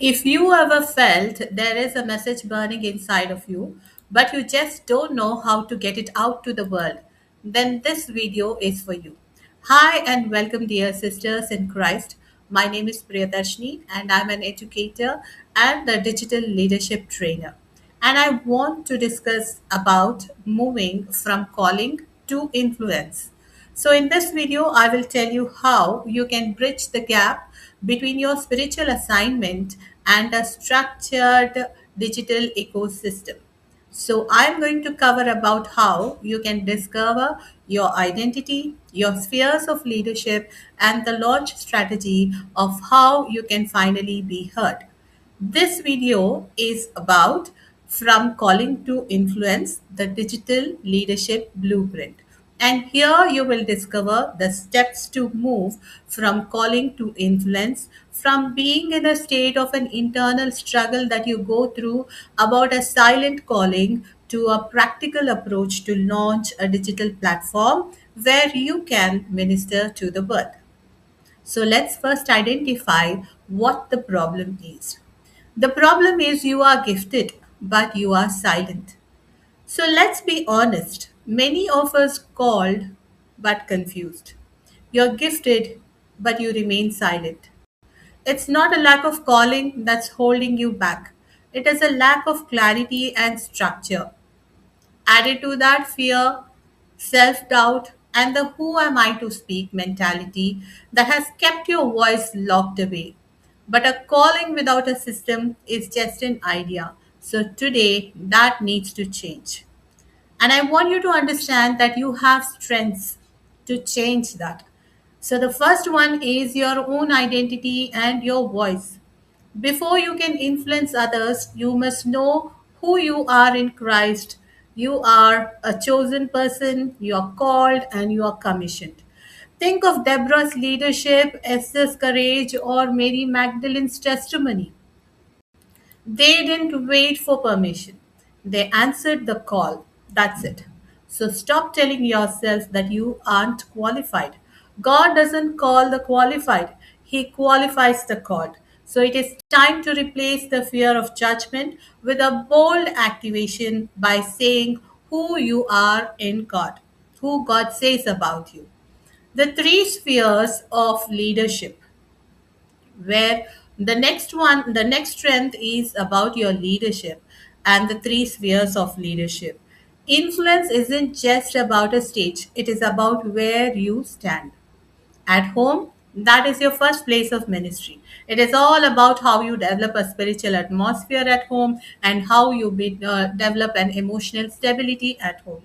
If you ever felt there is a message burning inside of you, but you just don't know how to get it out to the world, then this video is for you. Hi and welcome, dear sisters in Christ. My name is Priyadarshini and I'm an educator and a digital leadership trainer. And I want to discuss about moving from calling to influence. So, in this video, I will tell you how you can bridge the gap between your spiritual assignment and a structured digital ecosystem. So, I'm going to cover about how you can discover your identity, your spheres of leadership, and the launch strategy of how you can finally be heard. This video is about From Calling to Influence, the Digital Leadership Blueprint. And here you will discover the steps to move from calling to influence, from being in a state of an internal struggle that you go through about a silent calling to a practical approach to launch a digital platform where you can minister to the world. So let's first identify what the problem is. The problem is you are gifted, but you are silent. So let's be honest. Many of us called but confused. You're gifted, but you remain silent. It's not a lack of calling that's holding you back. It is a lack of clarity and structure. Added to that, fear, self doubt, and the who am I to speak mentality that has kept your voice locked away. But a calling without a system is just an idea. So today, that needs to change. And I want you to understand that you have strengths to change that. So the first one is your own identity and your voice. Before you can influence others, you must know who you are in Christ. You are a chosen person, you are called, and you are commissioned. Think of Deborah's leadership, Esther's courage, or Mary Magdalene's testimony. They didn't wait for permission. They answered the call. That's it. So stop telling yourself that you aren't qualified. God doesn't call the qualified, He qualifies the called. So it is time to replace the fear of judgment with a bold activation by saying who you are in God, who God says about you. The three spheres of leadership, where the next strength is about your leadership and the three spheres of leadership. Influence isn't just about a stage, it is about where you stand. At home, that is your first place of ministry. It is all about how you develop a spiritual atmosphere at home and how you develop an emotional stability at home.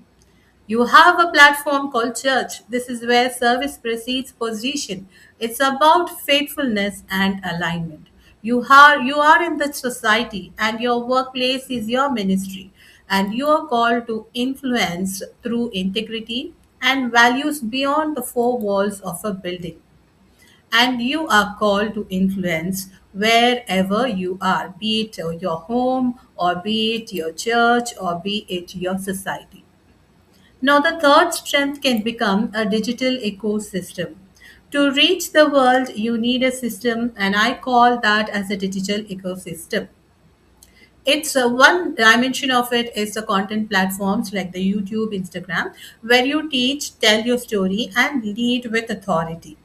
You have a platform called church. This is where service precedes position. It's about faithfulness and alignment. You are in the society and your workplace is your ministry, and you are called to influence through integrity and values beyond the four walls of a building. And you are called to influence wherever you are, be it your home or be it your church or be it your society. Now, the third strength can become a digital ecosystem. To reach the world, you need a system, and I call that as a digital ecosystem. It's one dimension of it is the content platforms like the YouTube, Instagram, where you teach, tell your story, and lead with authority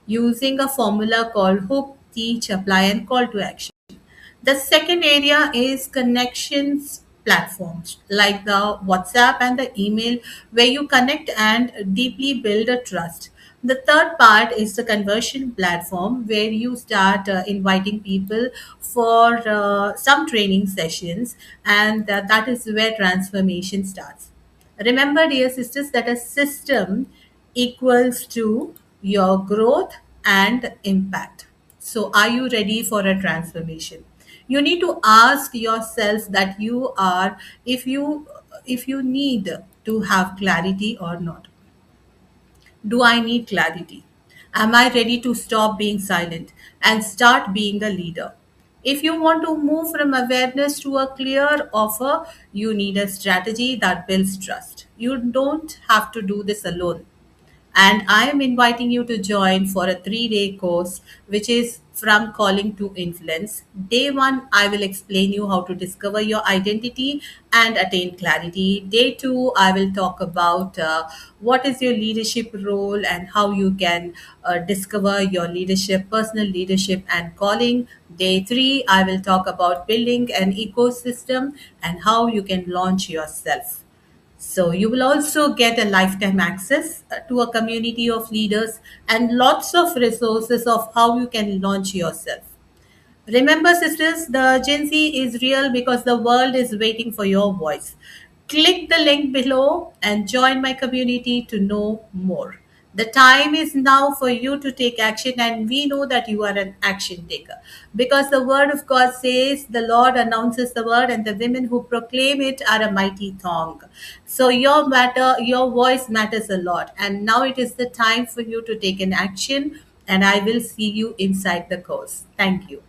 using a formula called hook, teach, apply, and call to action. The second area is connections platforms like the WhatsApp and the email, where you connect and deeply build a trust. The third part is the conversion platform where you start inviting people for some training sessions, and that is where transformation starts. Remember, dear sisters, that a system equals to your growth and impact. So, are you ready for a transformation? You need to ask yourself that you are, if you need to have clarity or not. Do I need clarity? Am I ready to stop being silent and start being a leader? If you want to move from awareness to a clear offer, you need a strategy that builds trust. You don't have to do this alone. And I am inviting you to join for a 3-day course, which is From Calling to Influence. Day one, I will explain you how to discover your identity and attain clarity. Day two, I will talk about what is your leadership role and how you can discover your leadership, personal leadership, and calling. Day three, I will talk about building an ecosystem and how you can launch yourself. So you will also get a lifetime access to a community of leaders and lots of resources of how you can launch yourself. Remember, sisters, the urgency is real because the world is waiting for your voice. Click the link below and join my community to know more. The time is now for you to take action, and we know that you are an action taker because the word of God says the Lord announces the word, and the women who proclaim it are a mighty throng. So, your voice matters a lot, and now it is the time for you to take an action. And I will see you inside the course. Thank you.